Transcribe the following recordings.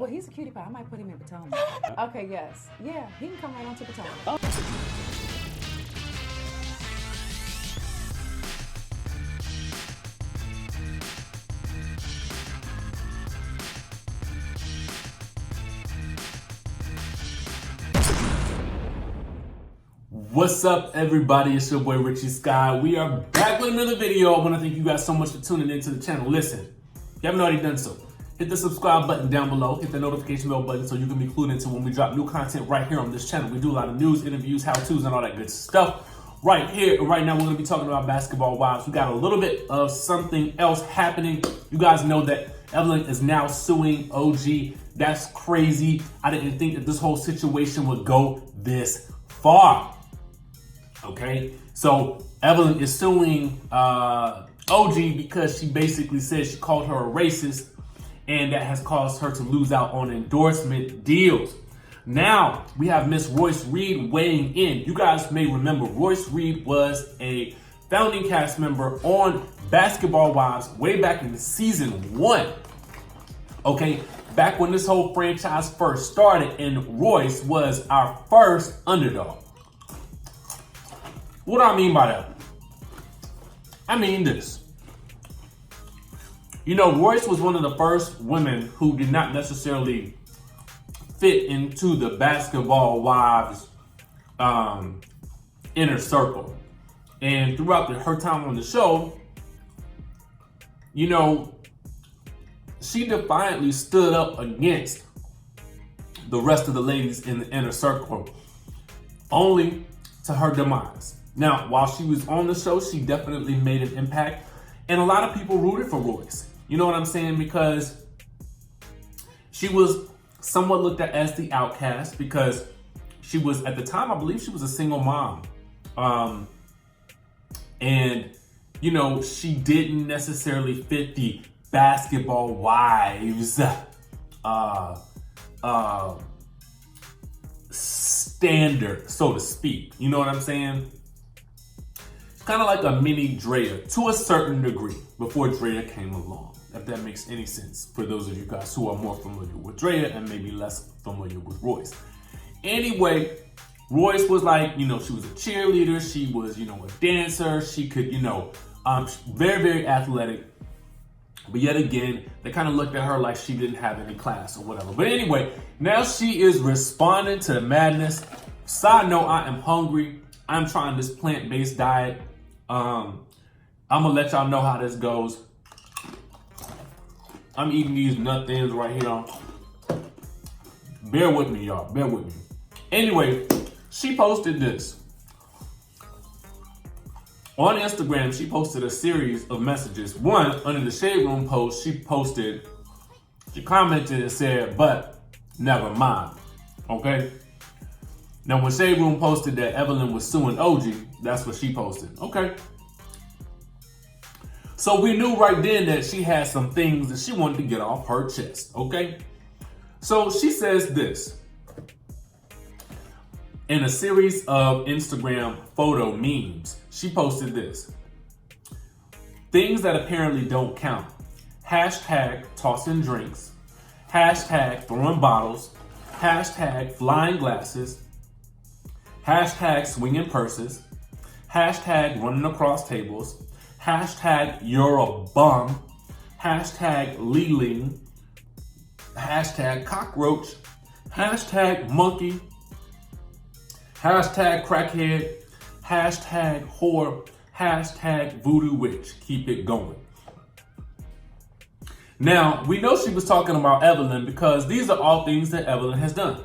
Well, he's a cutie pie. I might put him in Potomac. Okay, yes. Yeah, he can come right on to Potomac. Oh. What's up, everybody? It's your boy Richie Sky. We are back with another video. I want to thank you guys so much for tuning into the channel. Listen, if you haven't already done so, hit the subscribe button down below, hit the notification bell button so you can be clued into when we drop new content right here on this channel. We do a lot of news, interviews, how-tos, and all that good stuff right here. And right now, we're going to be talking about Basketball Wives. We got a little bit of something else happening. You guys know that Evelyn is now suing OG. That's crazy. I didn't think that this whole situation would go this far. Okay, so Evelyn is suing OG because she basically said she called her a racist, and that has caused her to lose out on endorsement deals. Now we have Miss Royce Reed weighing in. You guys may remember Royce Reed was a founding cast member on Basketball Wives way back in season 1. Okay, back when this whole franchise first started, and Royce was our first underdog. What do I mean by that? I mean this. You know, Royce was one of the first women who did not necessarily fit into the Basketball Wives inner circle. And throughout her time on the show, you know, she defiantly stood up against the rest of the ladies in the inner circle, only to her demise. Now, while she was on the show, she definitely made an impact, and a lot of people rooted for Royce. You know what I'm saying? Because she was somewhat looked at as the outcast, because she was, at the time, I believe she was a single mom. And, you know, she didn't necessarily fit the Basketball Wives standard, so to speak. You know what I'm saying? Kind of like a mini Drea to a certain degree before Drea came along, if that makes any sense for those of you guys who are more familiar with Drea and maybe less familiar with Royce. Anyway, Royce was like, you know, she was a cheerleader, she was, you know, a dancer, she could, you know, very, very athletic. But yet again, they kind of looked at her like she didn't have any class or whatever. But anyway, now she is responding to the madness. Side note, I am hungry. I'm trying this plant-based diet. I'm gonna let y'all know how this goes. I'm eating these nut thins right here. Bear with me, y'all. Bear with me. Anyway, she posted this. On Instagram, she posted a series of messages. One, under the Shade Room post, she commented and said, but never mind. Okay? Now, when Shade Room posted that Evelyn was suing OG, that's what she posted. Okay. So we knew right then that she had some things that she wanted to get off her chest. Okay. So she says this. In a series of Instagram photo memes, she posted this. Things that apparently don't count. Hashtag tossing drinks. Hashtag throwing bottles. Hashtag flying glasses. Hashtag swinging purses. Hashtag running across tables. Hashtag you're a bum. Hashtag leeling. Hashtag cockroach. Hashtag monkey. Hashtag crackhead. Hashtag whore. Hashtag voodoo witch. Keep it going. Now, we know she was talking about Evelyn because these are all things that Evelyn has done.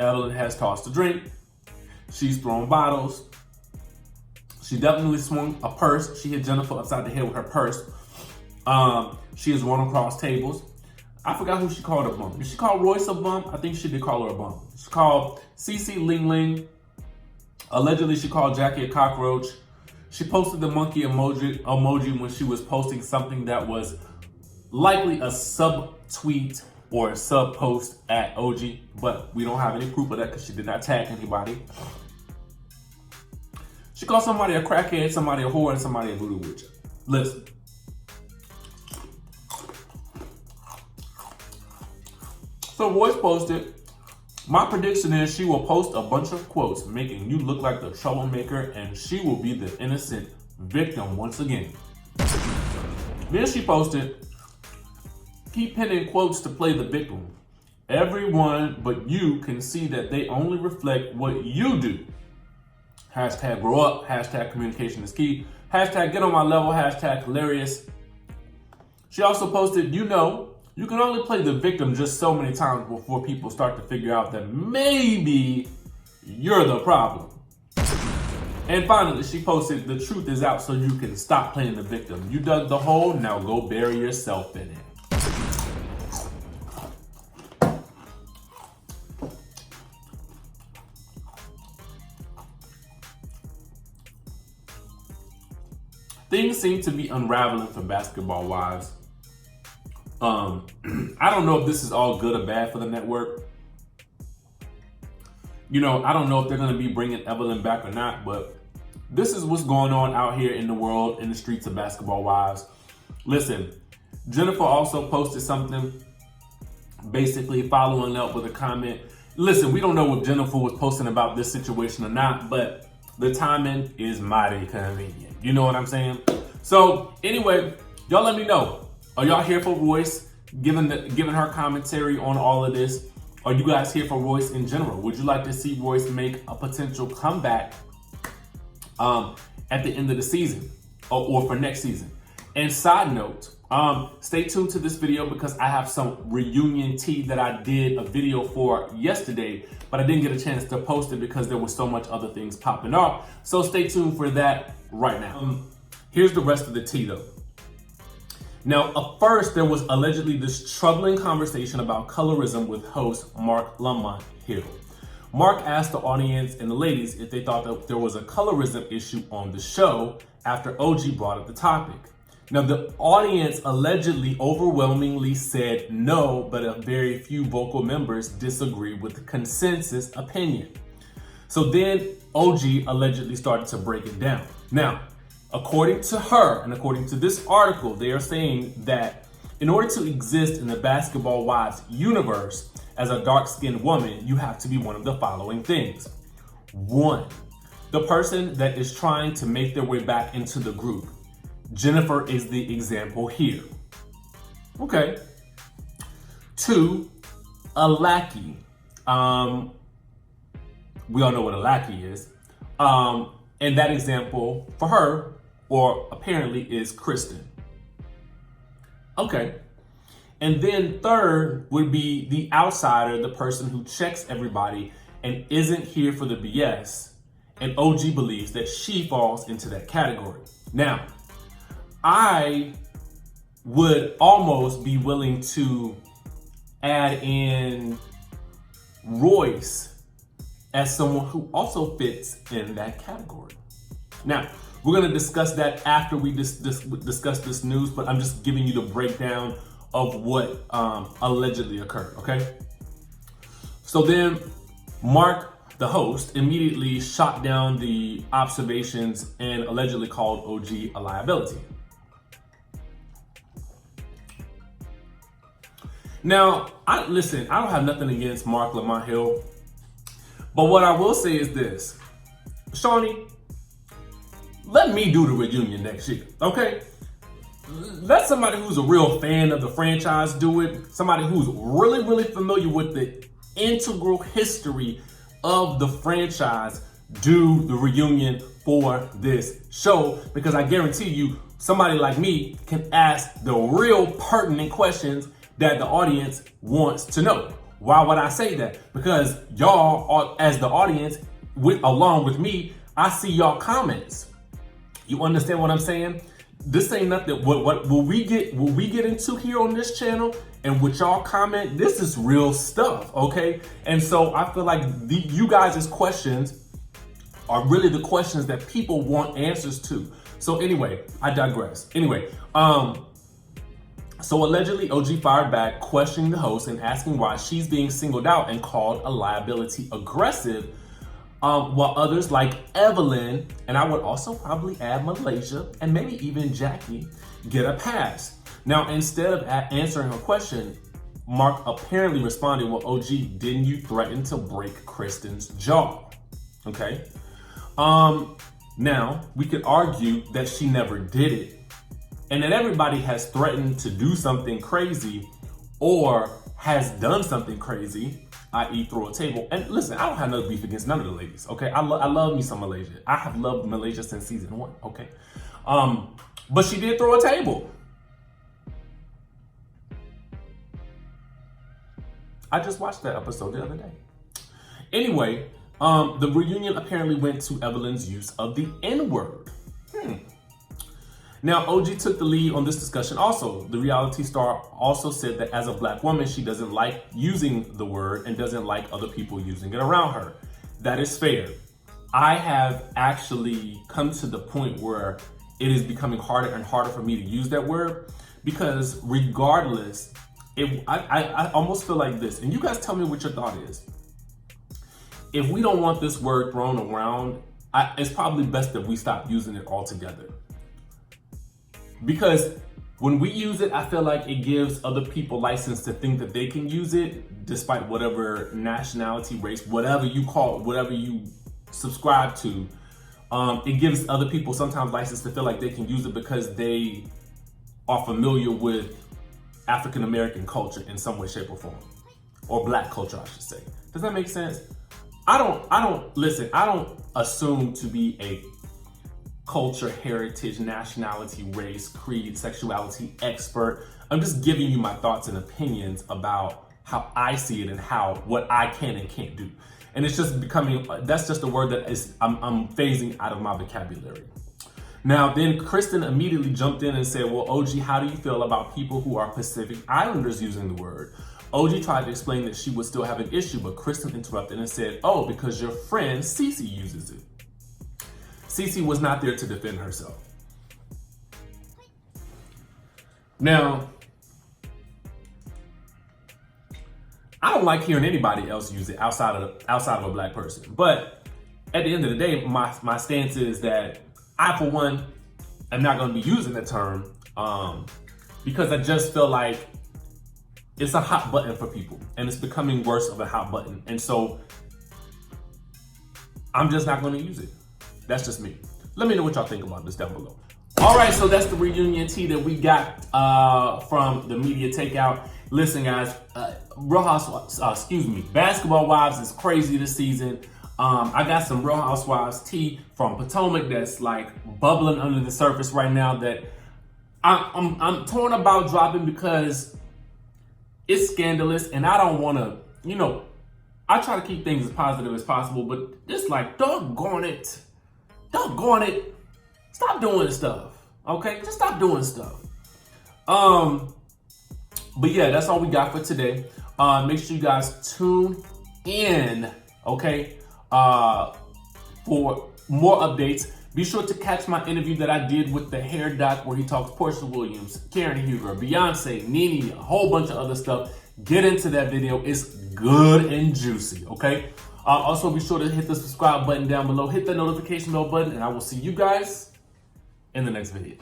Evelyn has tossed a drink. She's thrown bottles. She definitely swung a purse. She hit Jennifer upside the head with her purse. She has run across tables. I forgot who she called a bum. Did she call Royce a bum? I think she did call her a bum. She called Cece Ling Ling. Allegedly, she called Jackie a cockroach. She posted the monkey emoji when she was posting something that was likely a sub-tweet or a sub-post at OG, but we don't have any proof of that because she did not tag anybody. She called somebody a crackhead, somebody a whore, and somebody a voodoo witch. Listen. So Royce posted, my prediction is she will post a bunch of quotes making you look like the troublemaker and she will be the innocent victim once again. Then she posted, keep pinning quotes to play the victim. Everyone but you can see that they only reflect what you do. Hashtag grow up, hashtag communication is key, hashtag get on my level, hashtag hilarious. She also posted, you know, you can only play the victim just so many times before people start to figure out that maybe you're the problem. And finally, she posted, the truth is out so you can stop playing the victim. You dug the hole, now go bury yourself in it. Things seem to be unraveling for Basketball Wives. I don't know if this is all good or bad for the network. You know, I don't know if they're going to be bringing Evelyn back or not, but this is what's going on out here in the world, in the streets of Basketball Wives. Listen, Jennifer also posted something basically following up with a comment. Listen, we don't know what Jennifer was posting about this situation or not, but the timing is mighty convenient. You know what I'm saying? So anyway, y'all let me know. Are y'all here for Royce, giving her commentary on all of this? Are you guys here for Royce in general? Would you like to see Royce make a potential comeback at the end of the season or for next season? And side note, stay tuned to this video because I have some reunion tea that I did a video for yesterday, but I didn't get a chance to post it because there was so much other things popping off. So stay tuned for that right now. Here's the rest of the tea though. Now, at first, there was allegedly this troubling conversation about colorism with host Mark Lamont Hill. Mark asked the audience and the ladies if they thought that there was a colorism issue on the show after OG brought up the topic. Now, the audience allegedly overwhelmingly said no, but a very few vocal members disagreed with the consensus opinion. So then OG allegedly started to break it down. Now, according to her, and according to this article, they are saying that in order to exist in the Basketball Wives universe as a dark-skinned woman, you have to be one of the following things. 1, the person that is trying to make their way back into the group. Jennifer is the example here. Okay. 2, a lackey. We all know what a lackey is. And that example for her, or apparently, is Kristen. Okay. And then 3rd would be the outsider, the person who checks everybody and isn't here for the BS. And OG believes that she falls into that category. Now, I would almost be willing to add in Royce as someone who also fits in that category. Now, we're going to discuss that after we discuss this news, but I'm just giving you the breakdown of what allegedly occurred, okay? So then Mark, the host, immediately shot down the observations and allegedly called OG a liability. Now, listen, I don't have nothing against Mark Lamont Hill, but what I will say is this. Shawnee, let me do the reunion next year, okay? Let somebody who's a real fan of the franchise do it. Somebody who's really, really familiar with the integral history of the franchise do the reunion for this show, because I guarantee you, somebody like me can ask the real pertinent questions that the audience wants to know. Why would I say that? Because y'all are, as the audience, along with me, I see y'all comments. You understand what I'm saying? This ain't nothing. What will we get into here on this channel and what y'all comment? This is real stuff, okay? And so I feel like you guys' questions are really the questions that people want answers to. So anyway, I digress. Anyway, so allegedly OG fired back, questioning the host and asking why she's being singled out and called a liability aggressive, while others like Evelyn, and I would also probably add Malaysia and maybe even Jackie, get a pass. Now, instead of answering her question, Mark apparently responded, well, OG, didn't you threaten to break Kristen's jaw? Okay. Now, we could argue that she never did it, and that everybody has threatened to do something crazy or has done something crazy, i.e. throw a table. And listen, I don't have no beef against none of the ladies, okay? I love me some Malaysia. I have loved Malaysia since season 1, okay? But she did throw a table. I just watched that episode the other day. Anyway, the reunion apparently went to EVELYN's use of the N-word. Now, OG took the lead on this discussion also. The reality star also said that as a Black woman, she doesn't like using the word and doesn't like other people using it around her. That is fair. I have actually come to the point where it is becoming harder and harder for me to use that word, because regardless, I almost feel like this, and you guys tell me what your thought is. If we don't want this word thrown around, it's probably best that we stop using it altogether. Because when we use it, I feel like it gives other people license to think that they can use it, despite whatever nationality, race, whatever you call it, whatever you subscribe to. It gives other people sometimes license to feel like they can use it because they are familiar with African American culture in some way, shape, or form, or Black culture, I should say. Does that make sense? I don't assume to be a culture, heritage, nationality, race, creed, sexuality expert. I'm just giving you my thoughts and opinions about how I see it and what I can and can't do. And it's just becoming, that's just a word that I'm phasing out of my vocabulary. Now, then Kristen immediately jumped in and said, well, OG, how do you feel about people who are Pacific Islanders using the word? OG tried to explain that she would still have an issue, but Kristen interrupted and said, oh, because your friend Cece uses it. Cece was not there to defend herself. Now, I don't like hearing anybody else use it outside of a Black person. But at the end of the day, my stance is that I, for one, am not going to be using the term because I just feel like it's a hot button for people, and it's becoming worse of a hot button. And so I'm just not going to use it. That's just me. Let me know what y'all think about this down below. All right, so that's the reunion tea that we got from the media takeout. Listen, guys, Real Housewives, Basketball Wives is crazy this season. I got some Real Housewives tea from Potomac that's like bubbling under the surface right now that I'm torn about dropping because it's scandalous, and I don't want to, I try to keep things as positive as possible, but it's like, doggone it, stop doing stuff, okay? Just stop doing stuff. But yeah, that's all we got for today. Make sure you guys tune in, okay, for more updates. Be sure to catch my interview that I did with the hair doc where he talks Porsha Williams, Karen Huger, Beyonce, Nene, a whole bunch of other stuff. Get into that video. It's good and juicy, okay? Also, be sure to hit the subscribe button down below. Hit the notification bell button, and I will see you guys in the next video.